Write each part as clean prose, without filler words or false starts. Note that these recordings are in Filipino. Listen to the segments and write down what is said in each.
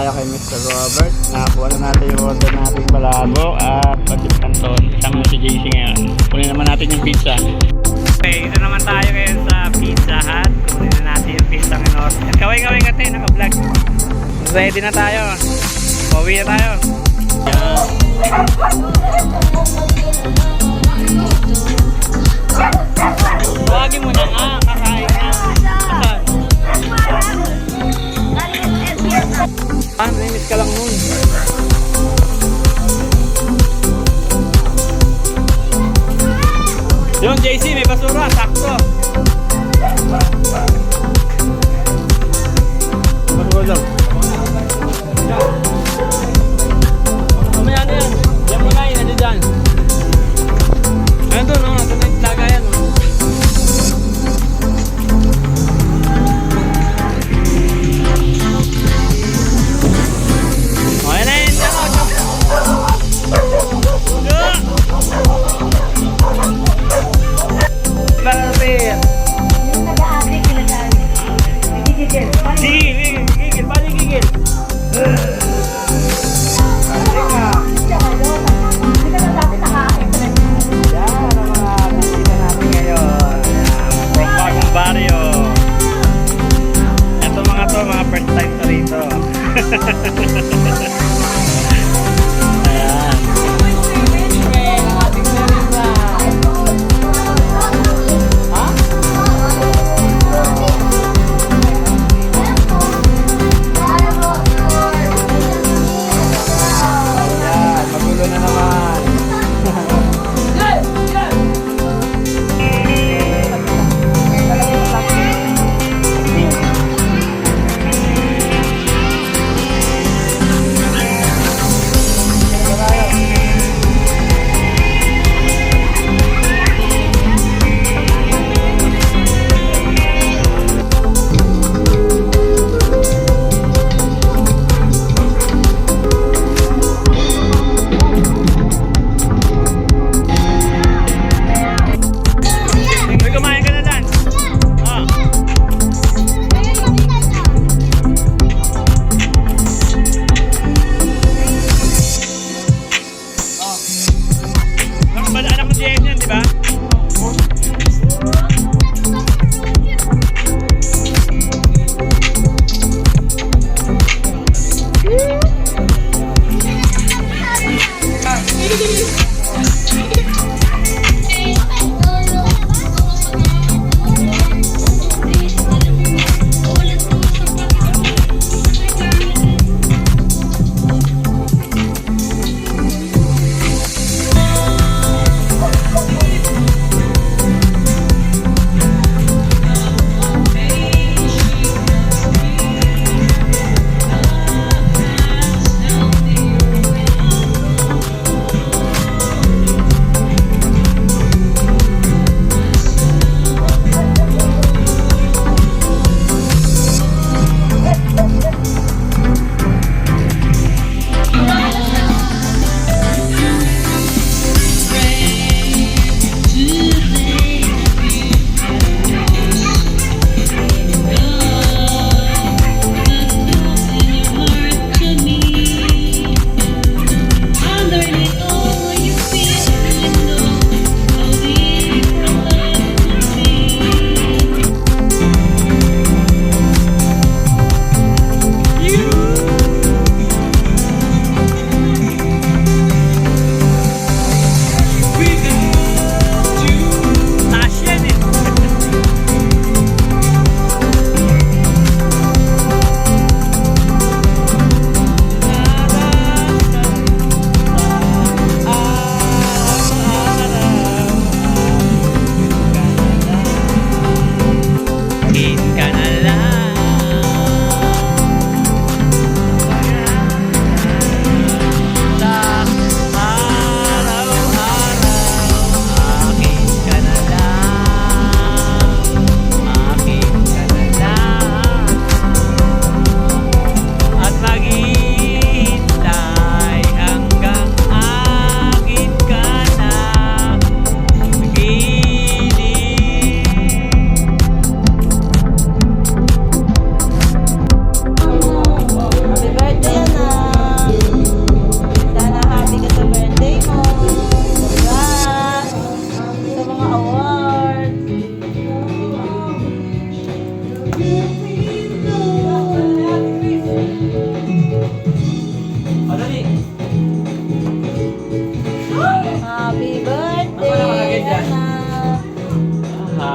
tayo kay Mr. Robert. Nakakuha na natin yung order nating palabok at patis canton. Isang si JC ngayon. Kunin naman natin yung pizza. Okay, dito naman tayo ngayon sa Pizza Hut. Kunin na natin yung pizza ng order. Kaway-kaway ka tayo, naka-vlog. Ready na tayo. Pauwi na tayo. Wagin mo na nga, kakain na. Namiss ka lang nun. Yung JC, may basura, sakto. Basura lang. Mamaya na yan. Diyan mo na yun, ano dyan? Ano doon, no? Ito na yung lagayan, no? Okay na yun, dyan, no? Bakit? Yung nag-aari, kinag-aari. Gigigil. Gigil, paano gigil? Barrio. Ito mga to, mga first time to rito. Ayan. Ha?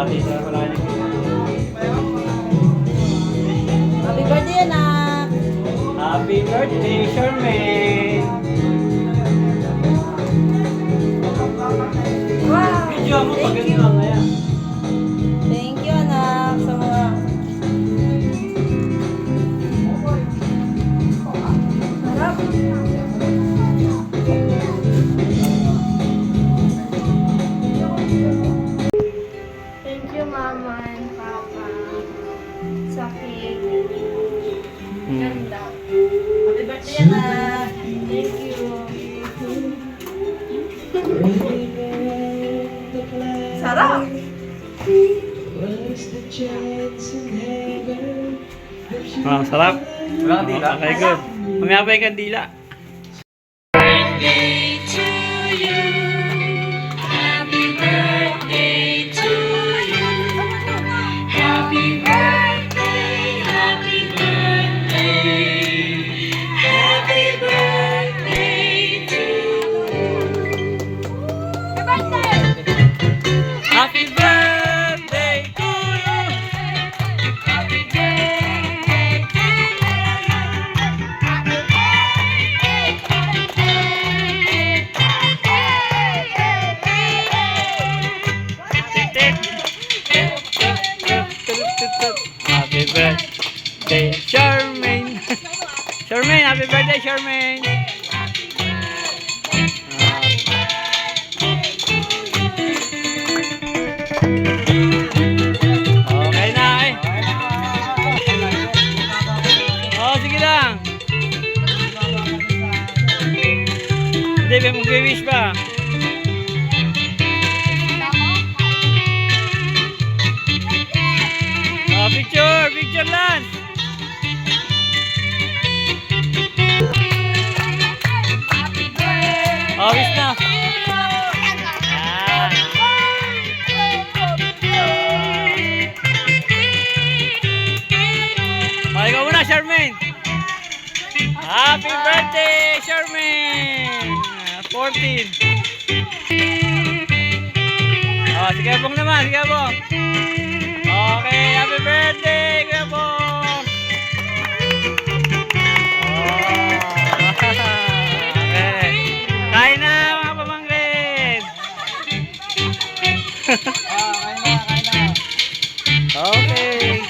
Ate sa malalim. Happy birthday, anak! Happy birthday, Charmaine! Wow! Video mo pag Thank you! lang ngayon. Thank you, anak, sa mga... Sarap! Thank you, Mama and Papa. Sa cake. Ganda. Happy birthday, anak! Thank you. Sarap! Ah, sarap. Wala kang dila. Okay, good. Mamaya pa yung kandila. Happy birthday to you! Happy birthday, Charmaine! Charmaine, happy birthday, Charmaine! Okay na eh. Oh, sige lang. Hindi, may mag-wish pa. Oh, picture! Picture lang! Oh, wish na. Ah. Oh, ikaw muna, Charmaine. Happy birthday, Charmaine! 14. Oh, si Kuya Bong naman, si Kuya Bong. Okay, happy birthday, Kuya Bong! Oh. Okay. Kain na, mga pamangkin! Okay.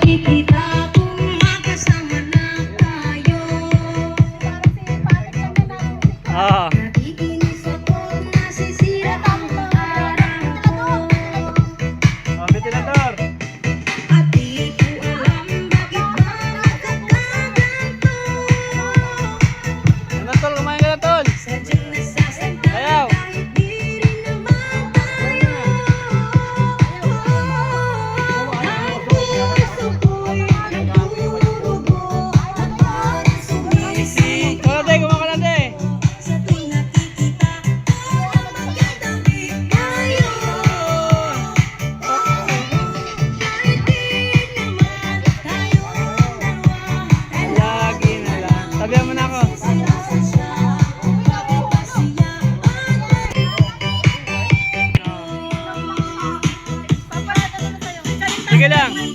Kita kung magkasama na tayo. Oh. Nakikinis ako, nasisira ang araw ko. Oh, ventilador. At di ko alam bakit ba nagkakaganto. Ano tol, kumain ka na tol. Sadyang nasasaktan Ayaw. kahit di rin naman tayo. Ang puso ko'y nagdudugo at parang sumisisi. Kalate, kumakalate. Sa tuwing nakikita, magkatabi tayo. Kahit di naman tayo dalawa, Lagi na lang. Tabihan mo na ako. sila sa siya, bakit ba siya Sige lang. alam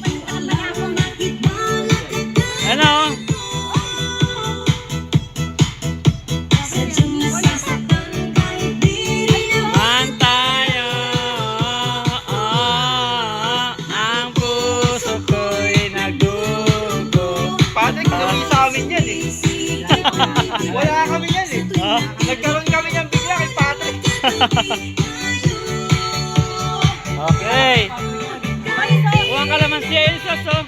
mo bakit ba nagkakaganto? Ano? Sadyang nasasaktan kahit di rin naman. Man tayo. Ang puso ko'y nagdugo. Patrick, gawin sa amin yan eh. Wala kami yan eh. Ah? Nagkaroon kami yan bigla kay Patrick. Okay. Huwag ka naman si Elsos, oh.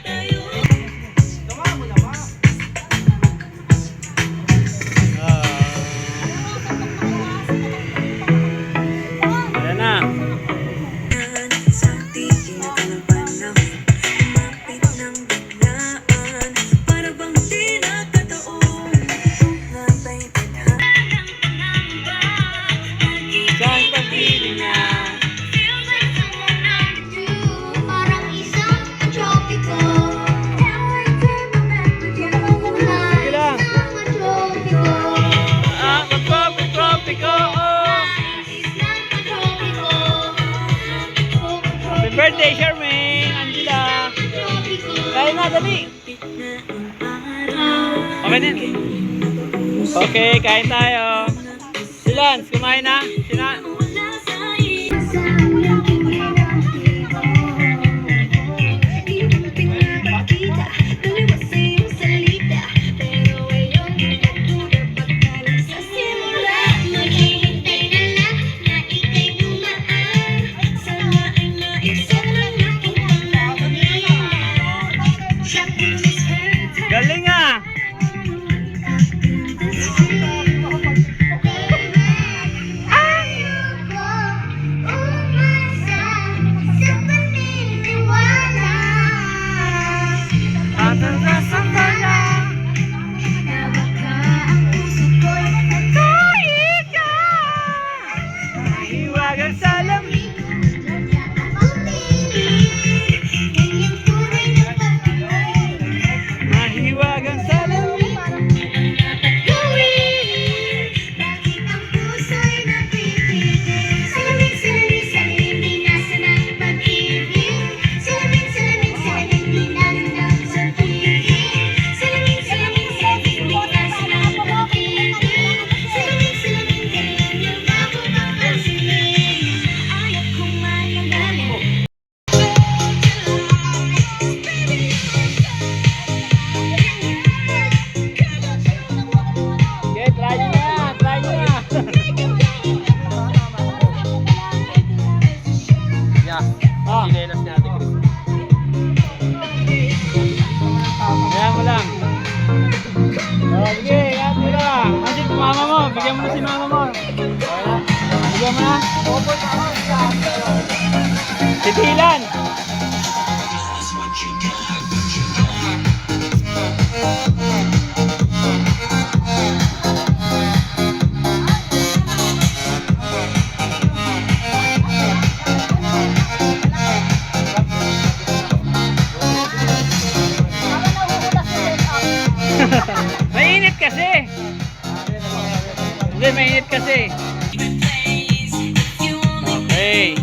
Ayan na. Sa tingin ka ng panahon, umapit ng biglaan, para bang di nakataon. Hatay tadhana. Saan pag-ibig niya? Parang isang tropiko. birthday, Charmaine! Angela! Kain na, dali! Okay din. Okay, kain tayo. Si Lance, kumain na? Galing ah! Mahiwagang salamin. Mahiwagang salamin. Okay, try nyo na. Try nyo na. Yeah. Ah. Sinelas ni Ate Chris. Kaya mo lang. Oh, sige, kaya mo lang. Kasi mama mo, bigyan mo na si mama mo. Bigyan mo na. Titilan. Mainit kasi. Hindi, mainit kasi. Okay.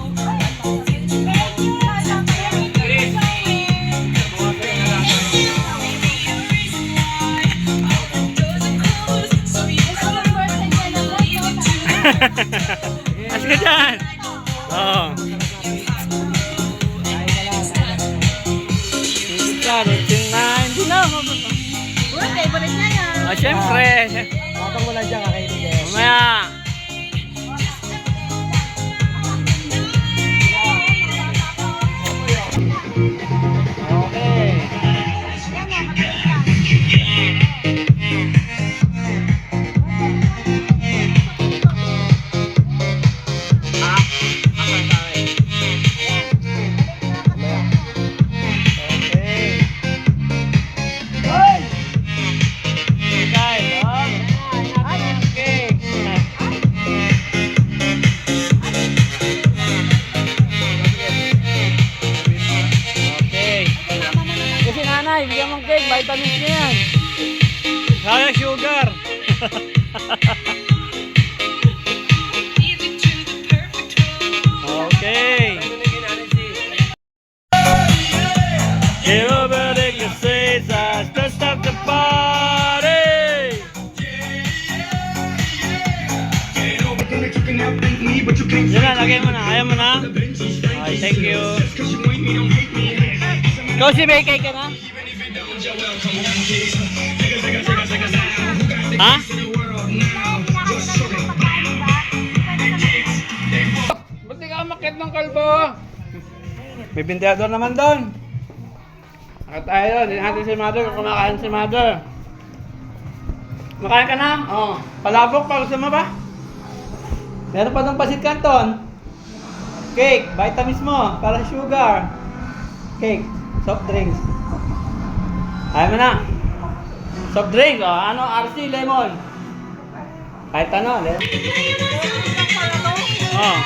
As ka dyan. Oo. Hindi na. Uy, favorite niya yan. Ah, syempre. Matang mo lang dyan, kakainin kayo. Mamaya. Okay. Bigyan mong cake, vitamins na yan. Kaya sugar. Okay. Everybody can say that to stop the party. Yan na, lagay mo na. Ayaw mo na. Okay, thank you. Ikaw si may cake ka na? Ha? Ba't di ka umakyat ng kalbo? May binteador naman doon. Akit tayo, din natin si Mother, kumakain si Mother. Kumakain ka na? Oo. Palabok pa, gusto mo ba? Meron pa ng pasit canton. Cake, vitamins mo, para sugar. Cake, soft drinks. Ayaw mo na. Soft drinks, oh. Ano? RC, lemon. Kahit ano, lemon. Oh.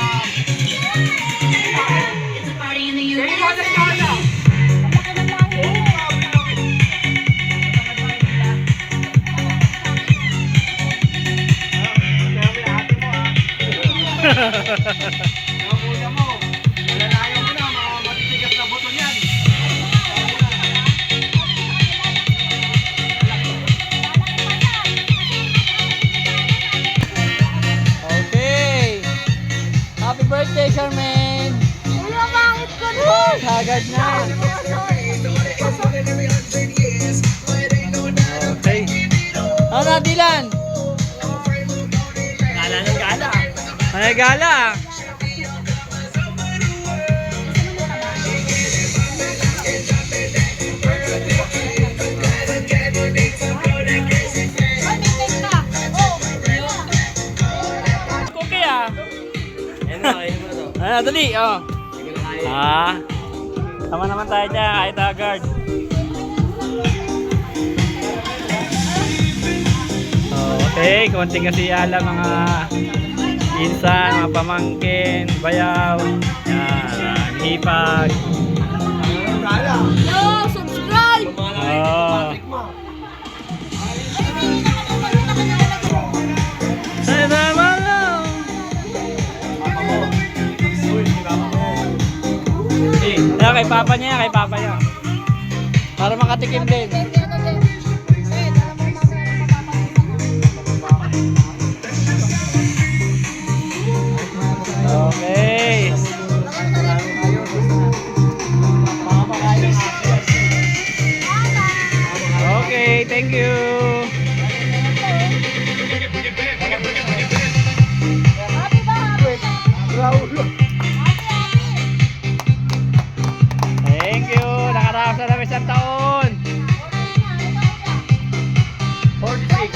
Haggard na. Okay. Ano na, Dylan? Gala ng gala. Ay, gala. Cookie ah. Ayun na, ayun na to. Ano, dali, oh. Hindi ko na kaya. Ah. Tama naman tayo dyan, kahit Haggard. Okay, konting kasiyala mga insan, mga pamangkin, bayaw, yan, hipag. Gala. Yo, subscribe! Oh. Ay, naman lang. Ayan, kay papa niya, kay papa niya. Para makatikim din. Okay. Okay, thank you. Thank you. Nakaraos na namin isang taon. 46.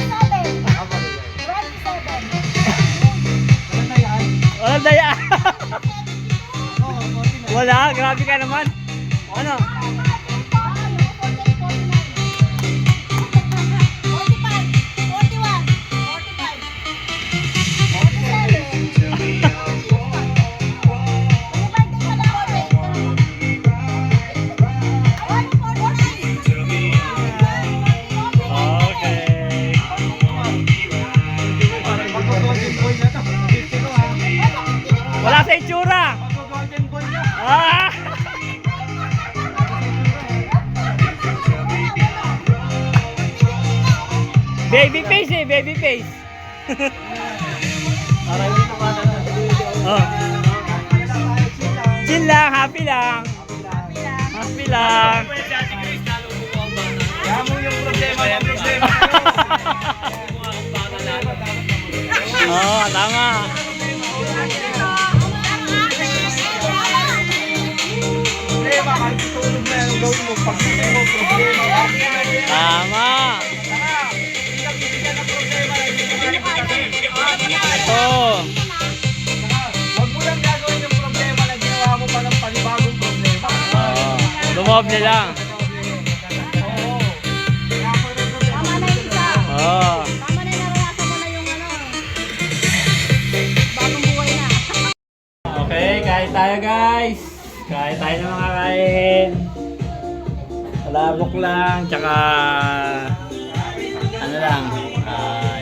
Walang daya. Wala, grabe ka naman. Ano? Okay. Pag-golden boy na to. 50 ko ha. Wala sa itsura. Pag-golden boy na. Ah! Baby face eh, baby face. Para hindi ko pa na. Oh. Chill lang, happy lang. Happy lang. Kaya mo yung problema. Oh, tama. Problema, kahit tulog na yung gawin mo. Pag hindi mo problema. Tama. Ito. Huwag mo lang gagawin yung problema na ginawa mo pa ng panibagong problema. Oh, lumob nila. Oo. Tama na yung isa. Oh. Tama na yung naranasan mo na yung ano. Bagong buhay na. Okay, kain tayo guys. Kain tayo ng mga kain. Palabok lang, tsaka ano lang.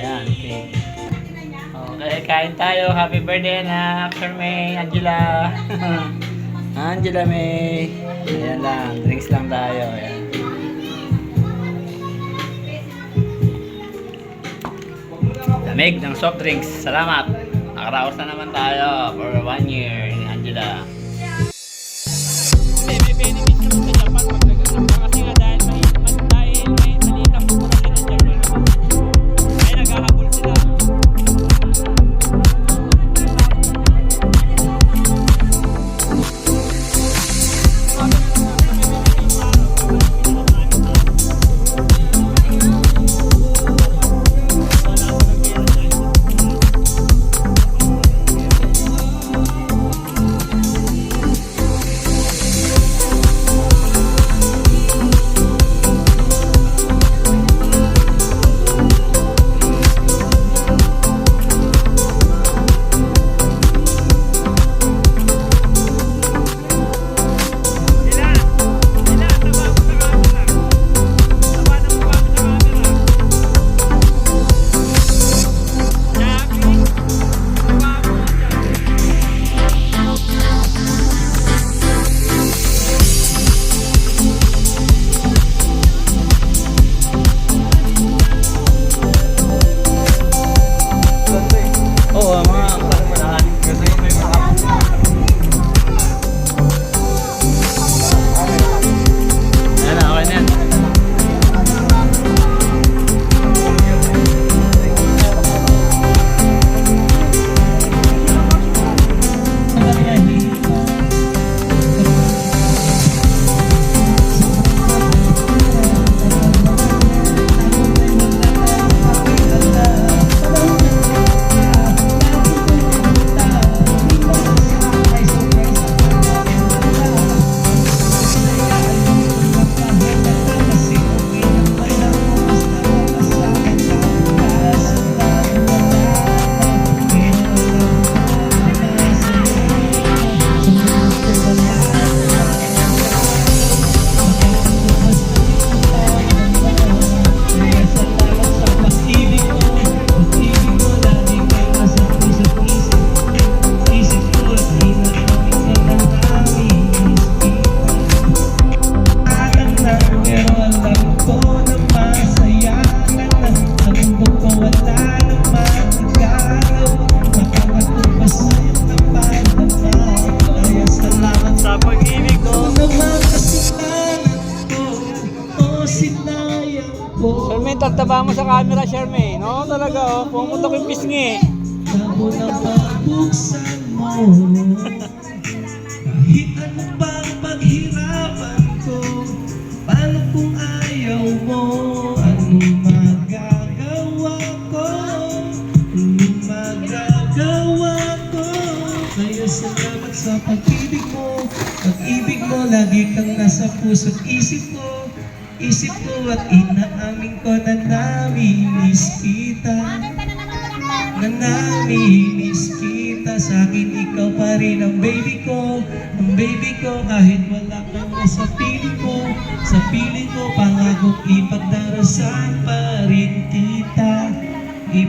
Yan, cake. Okay, kain tayo. Happy birthday na Sir May, Angela. Angela May. Ayan lang, drinks lang tayo. Ayan. Lamig ng soft drinks. Salamat. Nakaraos na naman tayo for 1 year ni Angela. May benefits naman sa Japan pag nag-asap ka kasi nga dahil may salitang po kasi ng Japan. Ay naghahabol sila. taba mo sa camera, Shermaine. No, talaga, oh. Pumunta ko yung pisngi. Ako na pagbuksan mo. Kahit ano pang paghirapan ko, paano kung ayaw mo? Anong magagawa ko? Anong magagawa ko? Kaya salamat sa pag-ibig mo. Pag-ibig mo, lagi kang nasa puso't isip ko. Isip ko at inaamin ko na namimiss kita. Na namimiss kita. Sa akin ikaw pa rin ang baby ko. Ang baby ko kahit wala kang nasa piling ko. Sa piling ko pangakong ipagdarasal pa rin kita.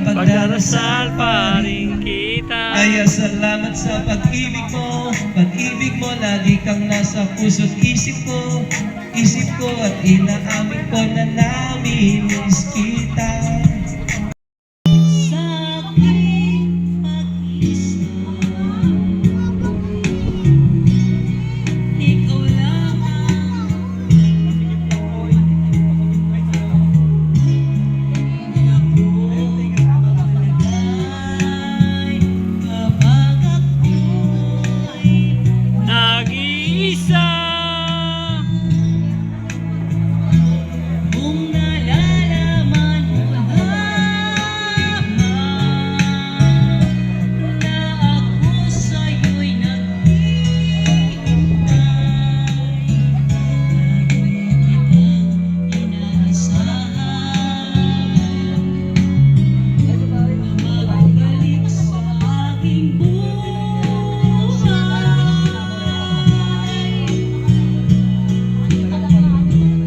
Pagdarasal pa rin kita. Kaya salamat sa pag-ibig mo. Pag-ibig mo, lagi kang nasa puso't isip ko. Isip ko at inaamin ko na namimiss kita. Sa aking pag-isa, ikaw lang Nag-iisa. kung nalalaman mo lamang na ako sa'yo'y naghihintay. Lagi kitang inaasahan, magbalik sa aking buhay.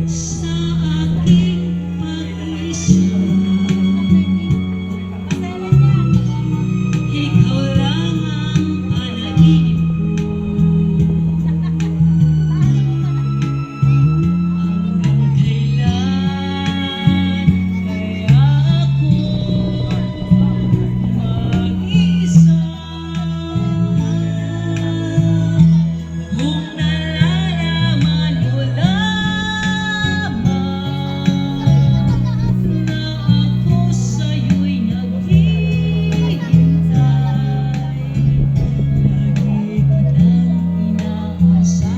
Sa aking pag-isa, ikaw lang ang panaginip ko. Hanggang kailan kaya ako mag-isa? Kung nalalaman mo lamang na ako sa'yo'y naghihintay. Lagi kitang inaasahan,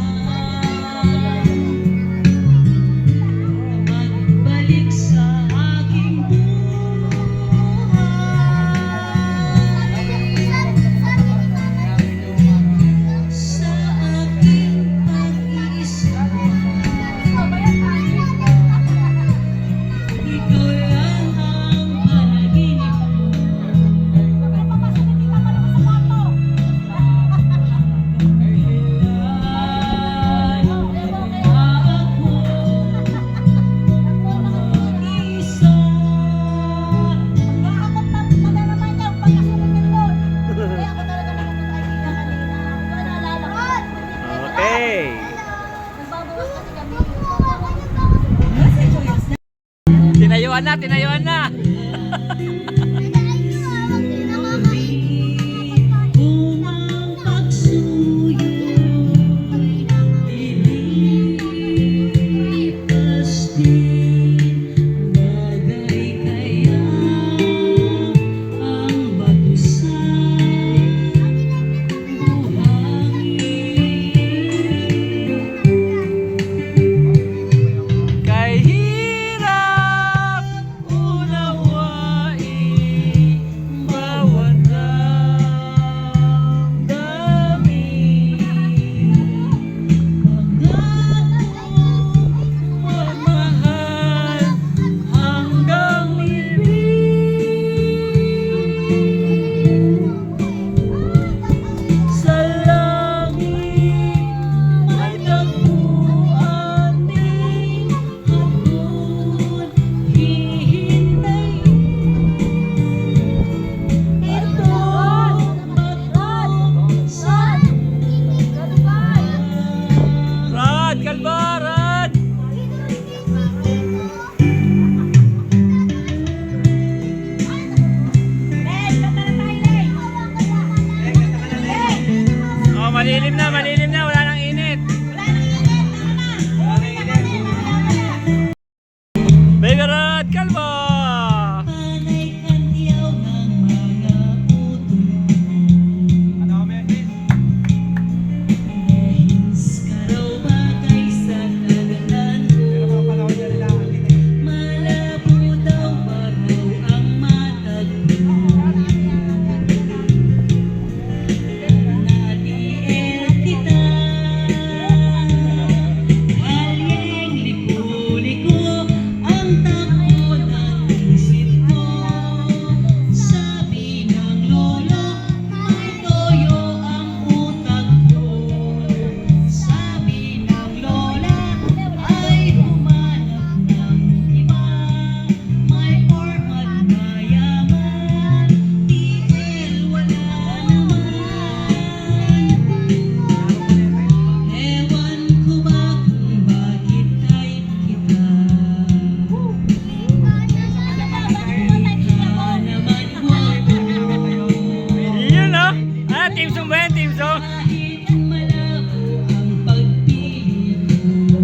magbalik sa aking buhay. Sa aking pag-iisa, ikaw lang ang panaginip ko. Okay. Tinayuan na, tinayuan na. Kung ang pagsuyo ilipas din, bagay kaya ang batusay buhangin. Kay hirap unawa.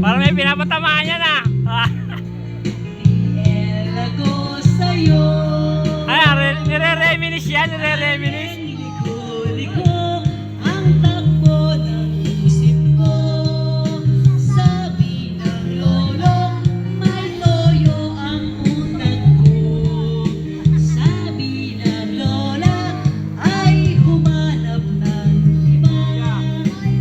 Parang may pinapatamaan yan ah. Elago sa'yo. Ay, nire-reminis yan, nire-reminis. Liko-liko ang takbo ng isip ko. Sabi ng lolo, may toyo ang utak ko. Sabi ng lola, ay humanap ng iba.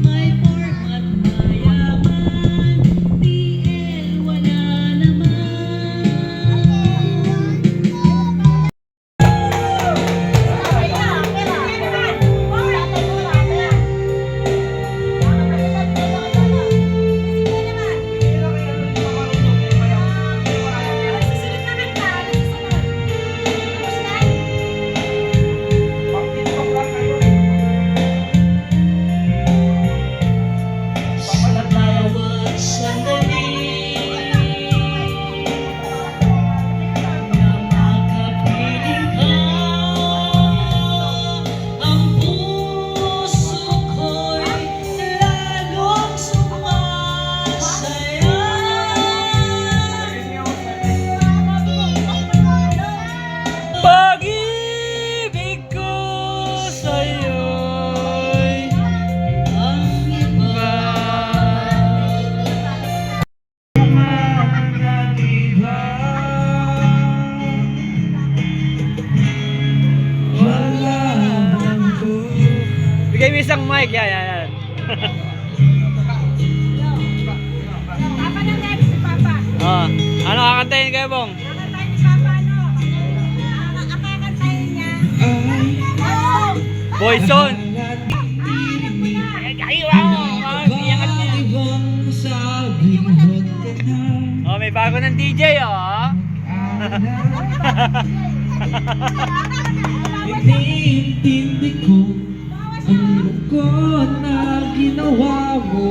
May format mayaman, TL wala naman. Sa bawat sandali na makapiling ka, ang puso ko'y lalong sumasaya. Pag-ibig ko sa'yo'y Ang iba wala bang Bigay mo isang mic, yan, yan, yan. Papa na next si Papa. Oh, ano kakantayin kayo, Bong? Kakantayin ni Papa, ano? Kakantayin niya. Oh! Boyzone. ibang sabing huwag ka na. Oh, may bago ng DJ, oh. Iniintindi ko ang lungkot na ginawa mo.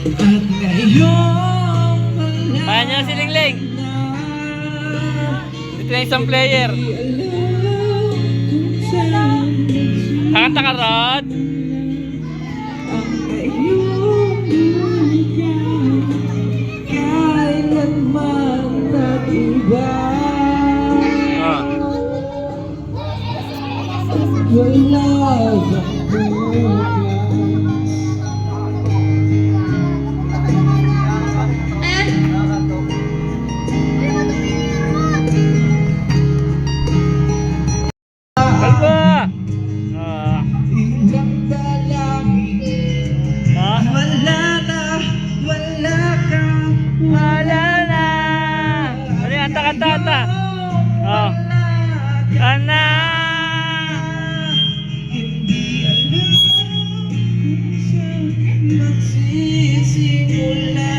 At ngayon wala Kaya niya si Lingling. na. Ito na isang player. Di alam kung saan nagsimula Kakanta ka, Rod. ang iyong buhay. Kailanman nag-iba. Oh. Wala bang bukas? Kalma! Ah. Ilang dalangin. Ah. Wala na, wala ka. Wala na. Ano yan? Kanta. Oh. Ana. Hindi alam kung saan magsisimula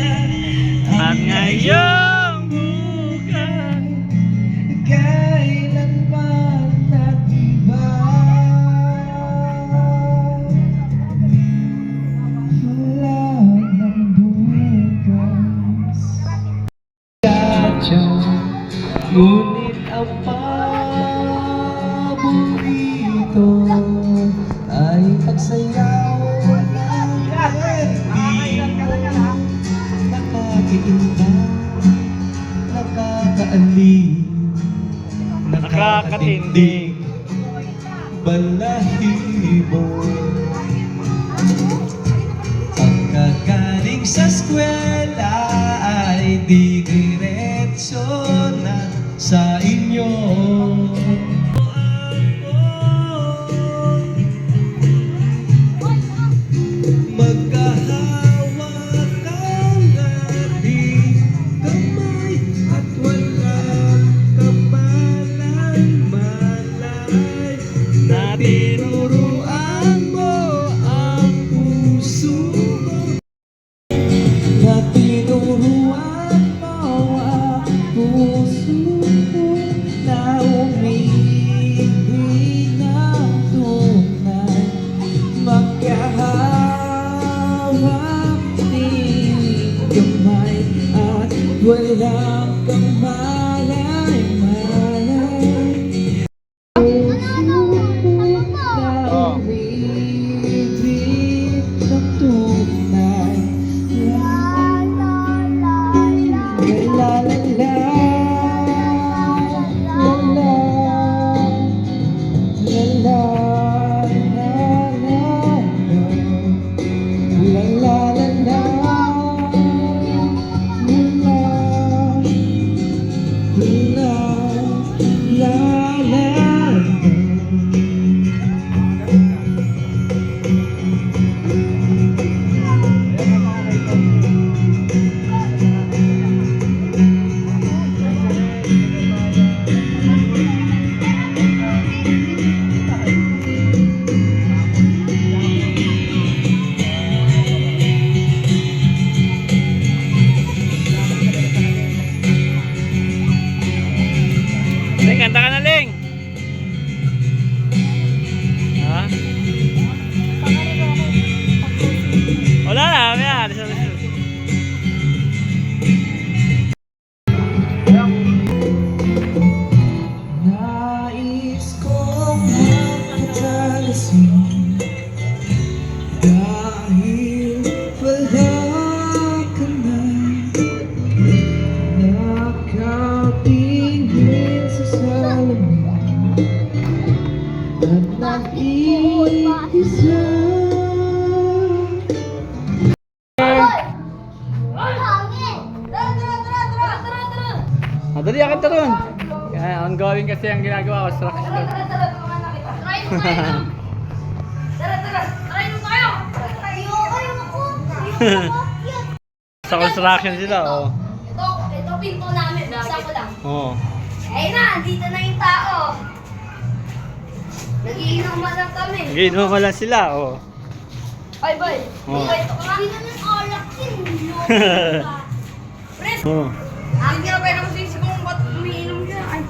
At ngayong bukas. kailanman nag-iba. Wala nang bukas. Yadyo, ngunit ang paborito ay pagsayaw ng nakakainda, nakakaaliw, nakakatindig, balahibo. Pagkagaling sa eskwela ay di diretso na sa inyo. Magkahawak ang ating kamay at walang kamalan-malay na tinuruan mo kasi ang ginagawa ko, construction. Try mo tayo. Try mo tayo. Sa construction sila, oh. Ito pinto namin. Isa ko lang. Oo. Ayun na, dito na yung tao. Nagiinom man lang kami. Ginuha lang sila, oh. Ay, boy. Oh. Ito ka nga. Hindi naman alak yun. Pres, Oh. ang ginabay na kasi kung ba't umiinom siya. Ay,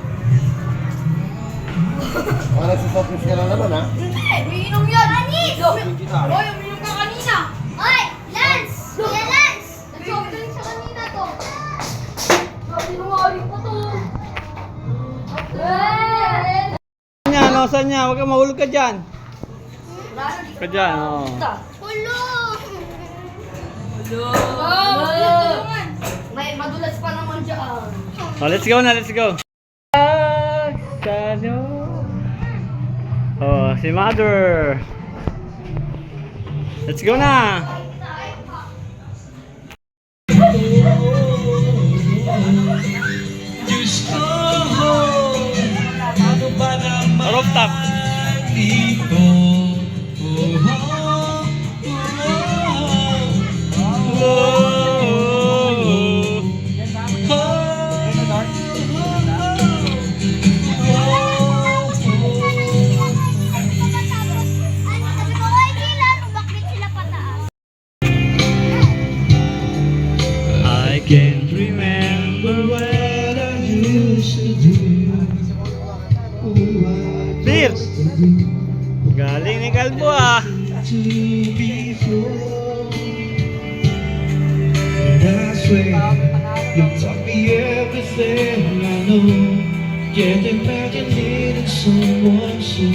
Wala si Sofis ka lang naman, ha? hindi. Umiinom yan. Anis! Boy, umiinom ka kanina. Ay, Lance! Kuya Lance! Nag-soft drink siya kanina to. Sabi mo, ayun po to. Saan niya? Huwag ka mahulog ka dyan. Ka dyan, oh. Hulo! May madulas pa naman dyan. Oh, let's go na, let's go. Sano? Oh, si Mother. Let's go na. Diyos ko, ano ba naman Rooftop. ito? I can't remember What I used to do. Beer. Galing ni Kalbo, ah. To be full. And I swear, you taught me everything I know. Can't imagine needing someone so.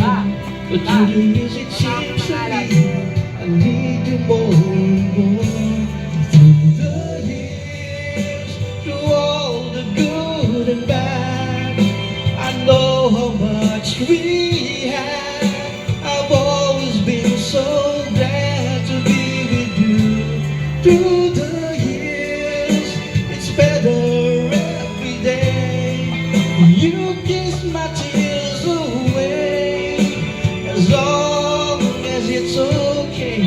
But through the years it seems to me I need you more and more. Through the years, through all the good and bad, I know how much we had. I've always been so glad to be with you. Through the years, it's better every day. You kiss my tears away. As long as it's okay,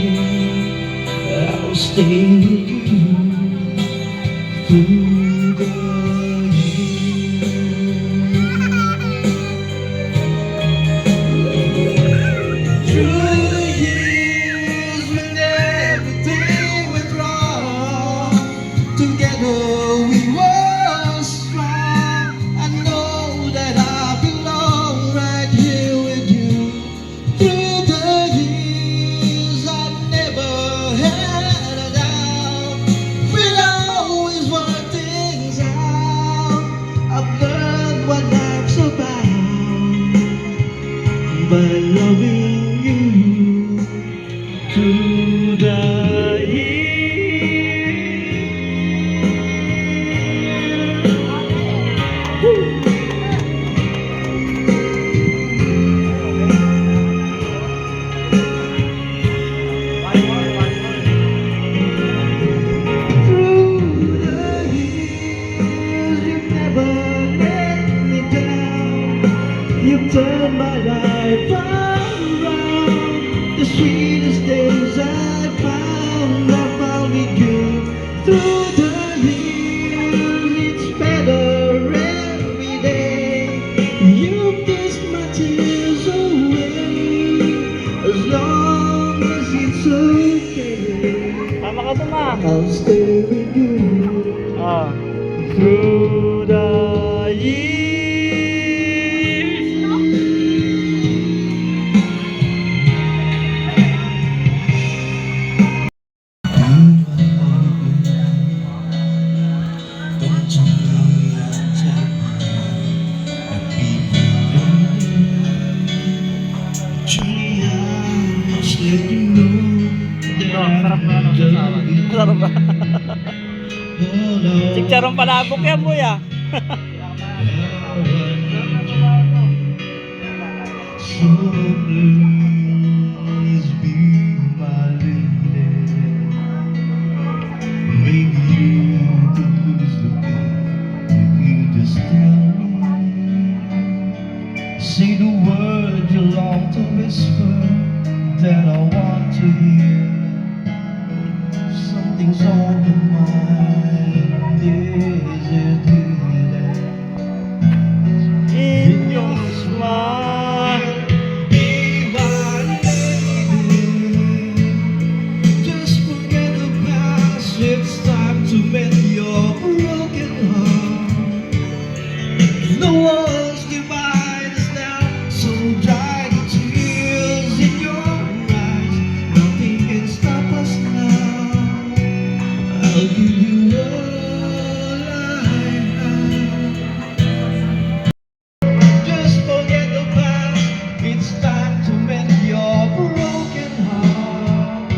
I'll stay with you. Through the Through the years when everything went wrong, together we were strong. I know that I belong right here with you. Through the years I never had a doubt. We'll always work things out. I've learned what life's about by loving you through the years. Through the years, you've never let me down. You've turned my life around. The sweetest days I found with you. Through the years, it's better every day. You kiss my tears away. As long as it's okay, Tama ka dun, ah. I'll stay with you. Oh. Through the years. Sarap ba? Chicharon palabok yan, boy, ah. Something's on your mind. Is it healing? In your smile. Be my lady. Just forget the past. It's time to mend your broken heart. The walls divide us now, so dry the tears in your eyes. Nothing can stop us now. I'll give you all I have. Just forget the past. It's time to mend your broken heart.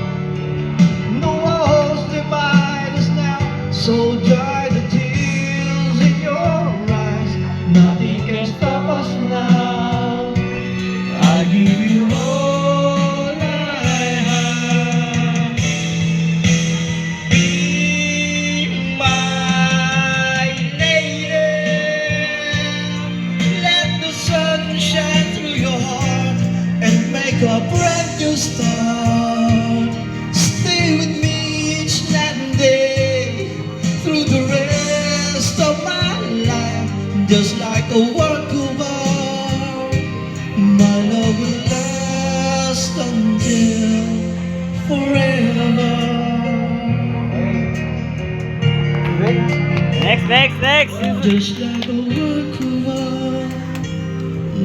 No walls divide us now, so dry the tears in your eyes. Nothing can stop us now. I give you all I have. Be my lady. Let the sun shine through your heart and make a brand new start. Stay with me each night and day through the rest of my life, just like a work of art. My love will last until forever. Next. Just like a work of art,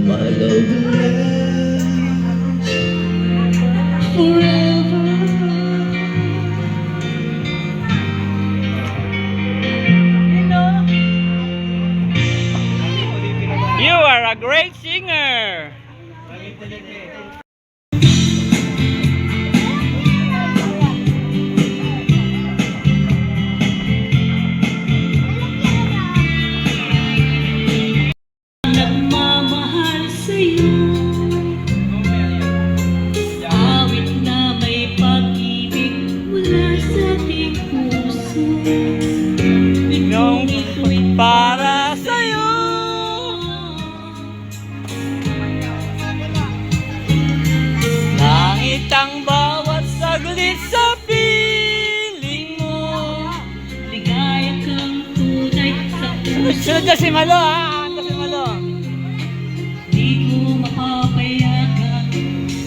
my love will last forever. You are a great singer. Nagmamahal sa'yo, awit na may pag-ibig mula sa ating puso. Nung para sa'yo. Langit ang bawat saglit sa piling mo. Ligaya kang tunay sa puso. Sunod na si Malo ha. Ando si Malo. Di ko mapapayagan,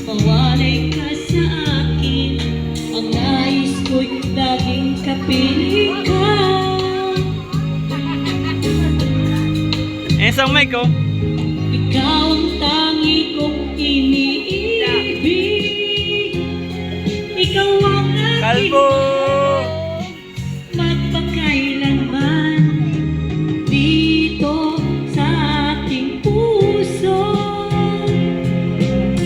mawalay ka sa akin. Ang nais ko'y laging kapiling ka. Isang mic ko. Ikaw ang tangi kong iniibig. Ikaw ang aking Kalbo. magpakailanman dito sa ating puso.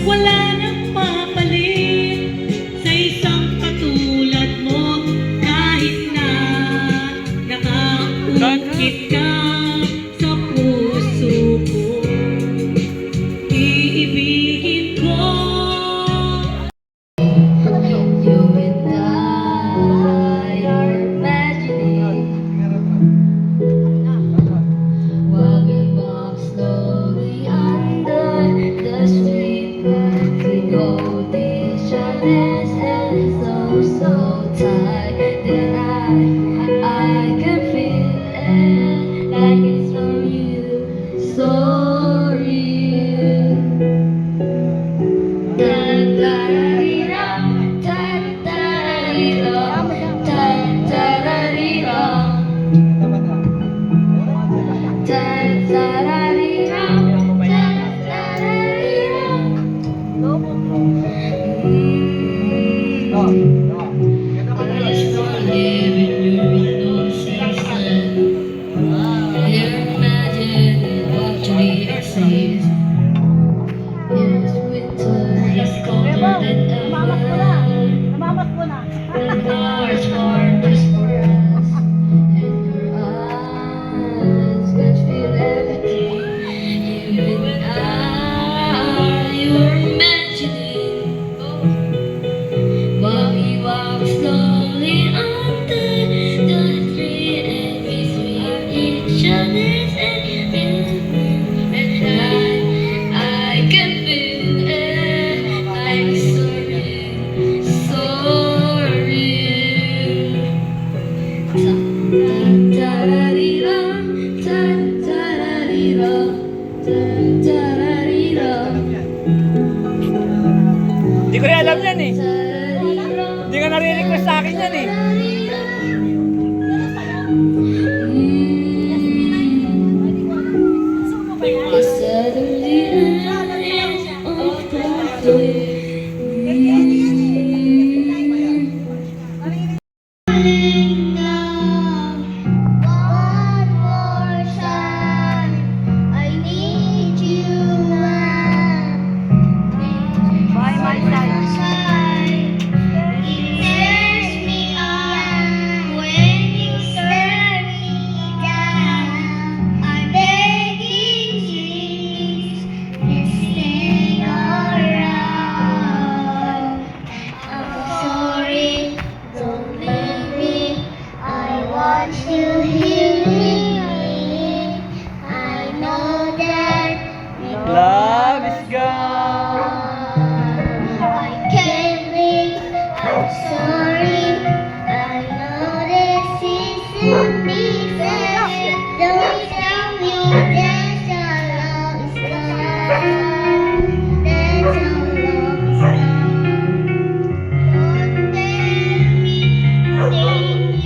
Wala nang papalit sa isang katulad mo, kahit na nakaukit ka sa puso ko. Iibigin ko. You and I are imagining while we walk slowly under the street light. We hold each other's hands so tight that I can feel it like it's from you, so real. It's winter, it's colder than ever. Namamas ko na. And hearts are whispering. nare-request sa akin yan eh. One more time, I need you now. By my side, it tears me up when you turn me down. I'm begging you, stay around. I'm sorry, don't leave me. I want you hear me. I know that Love is gone. I can't leave. I'm sorry. I know this isn't easy. Don't tell me that your love is gone. That your love is gone. Don't tell me don't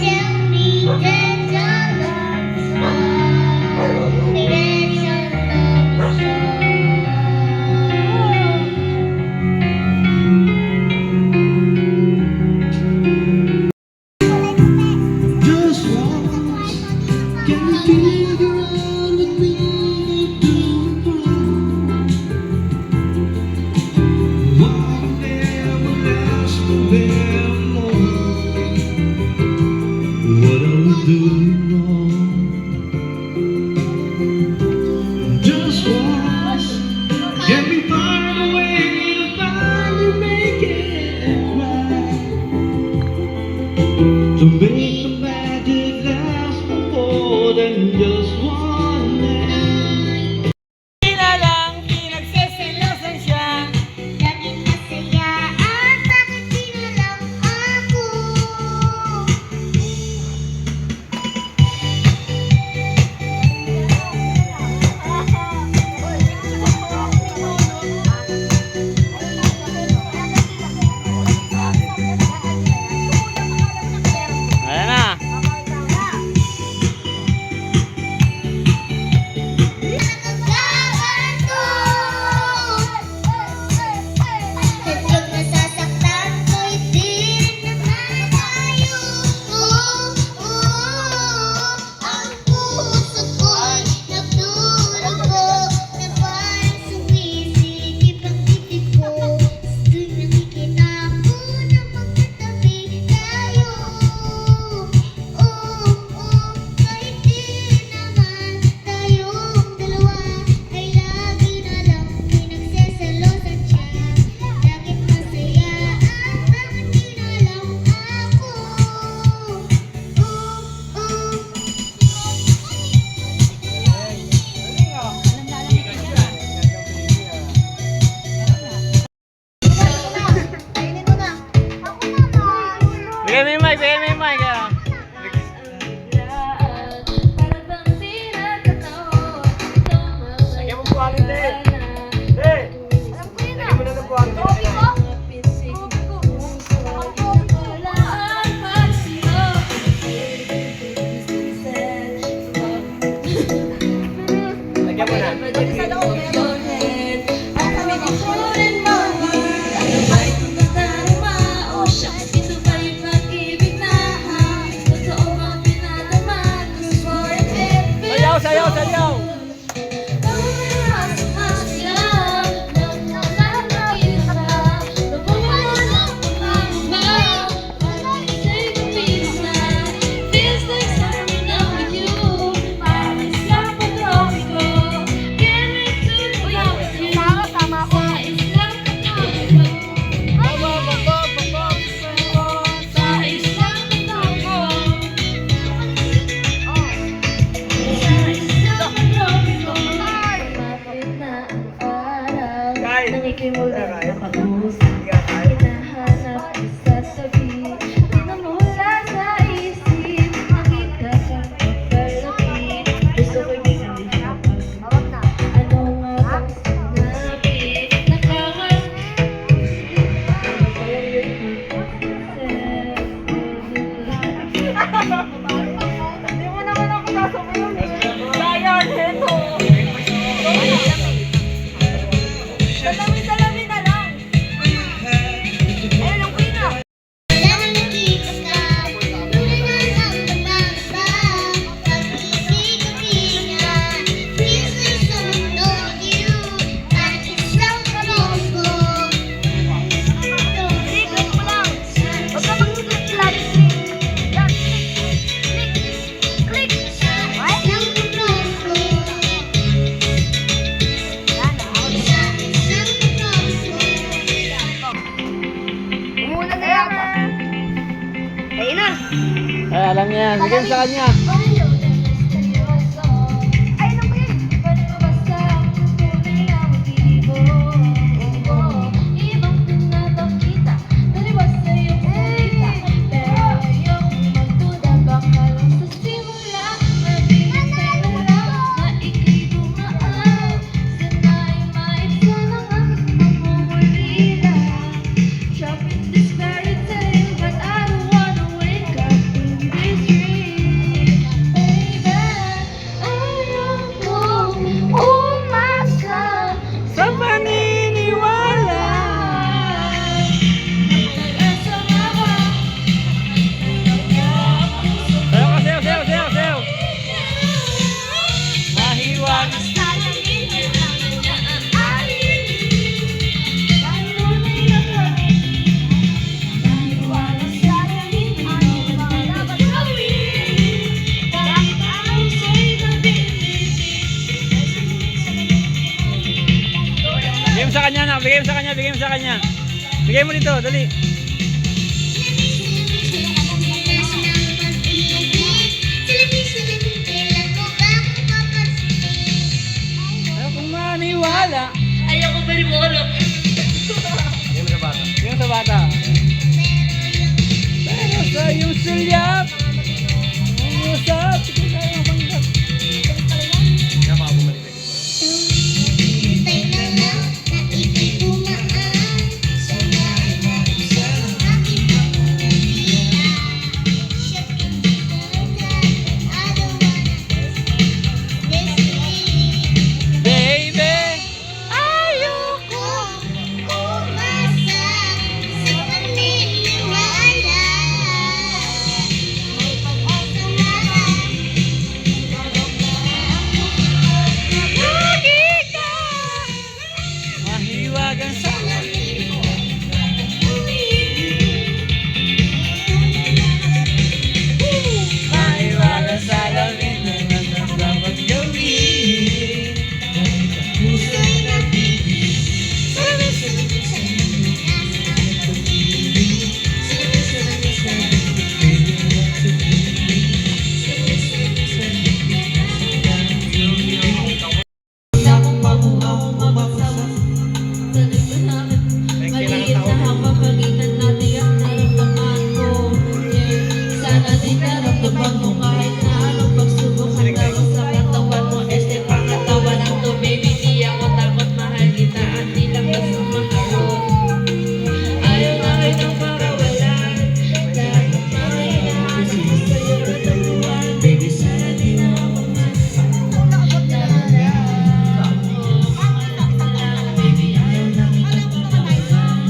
tell me that your love is gone. That your love is gone. Just once, can you figure out what we do wrong? What never lasts forevermore? What are we doing wrong? Just once, can we find a way to finally make it right? To make the magic last for more than just one night. Hindi na lang, pinagseselosan siya. Laging masaya at bakit di na lang ako? Ayan na. Sadyang nasasaktan ko'y di rin naman tayo. Ang puso ko'y nagdurugo na parang sumisikip ang titik ko. Doon nakikita ko na magkatabi tayo. Kahit di naman tayong dalawa ay lagi na lang pinagsasalosan siya. Laging masaya at bakit di na lang ako? Kainin mo na. Ako naman. Bigay mo yung mic, bigay mo yung mic. ah. Lagyan mo buhangin din. Eh! Lagyan mo na ng buhangin din. Lagyan mo na. alam niya yan. Bigyan mo sa kanya. Ay, ano ba yun? Basta ang tunay na motibo. Ibang pinapakita, taliwas sa iyong salita. Pero ayoko magduda, baka lang sa simula. Mabilis ay wala, na ika'y dumaan. Sana'y maibsan ang aking pamumulila. Shopping this fairy tale, but I don't wanna wake up in this dream. Baby, ayoko umasa Sa paniniwala. sa mga Sayo ka, sayo, sayo, sayo, sayo. Mahiwag. Bigay mo sa kanya na, bigay mo sa kanya, bigay mo sa kanya. Bigay mo dito, dali. Ayaw kong maniwala. Ayoko pa rin mo ulo. Bigay mo sa bata. Pero sa iyong sulyap, ang usap, sige tayo panggap. Baby, ayoko. Mahiwagan sa mahiwagan sa lamin na dapat gawin. Maliit na hapapagitan natin ang naramdaman ko. Sana di naramdaman mo kahit na anong pagsubok ang tawag sa katawan mo. Este pangatawan ang to, baby, di ako takot mahal kita at di lang basta maharot. Ayaw na kitang pakawalan, lahat ng mga hinahanap ko sa'yo natagpuan. Baby, sana di na ako baby, ayaw na kitang pakawalan.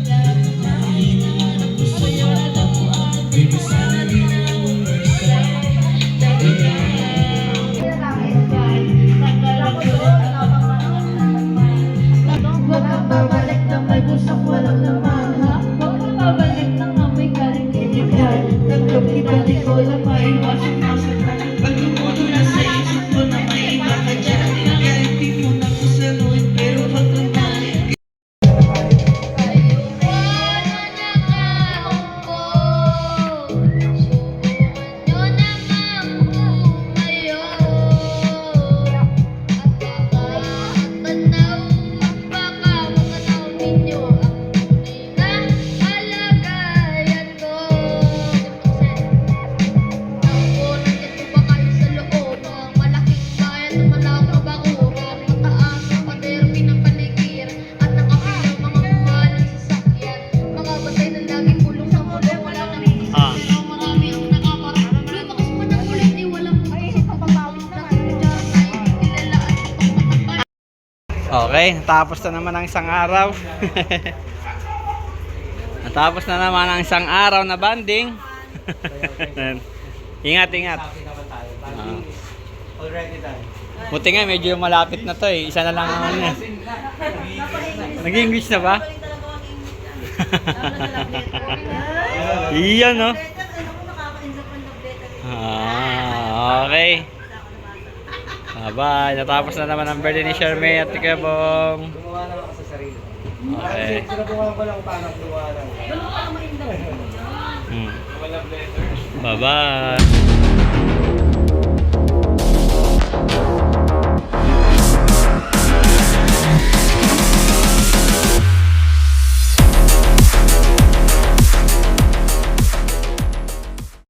Lahat ng mga hinahanap ko sa'yo natagpuan. Baby, sana di na ako dati ka. Huwag kang babalik na may busak walang laman, ha? Huwag kang babalik na nga may kalinigan. Tanggap kita, di ko lang maiwasan masaktan. Pag lumuto na sa isip ko na may iba ka dyan, kahit di mo na ko saluhin, pero pag tumalik Ah. Okay, natapos na naman ang isang araw. Natapos na naman ang isang araw na banding. Ingat, ingat. Already done. Buti nga, medyo malapit na to eh. Isa na lang naman niya. Nag-English na ba? Iyan, no? Okay. Bye. Natapos na naman ang birthday ni Charmaine at Tikabong. Gumawa naman ako sa sarili. Okay. Tinabuhan ko lang paano gumawa lang. Hmm. Wala blender. Bye-bye.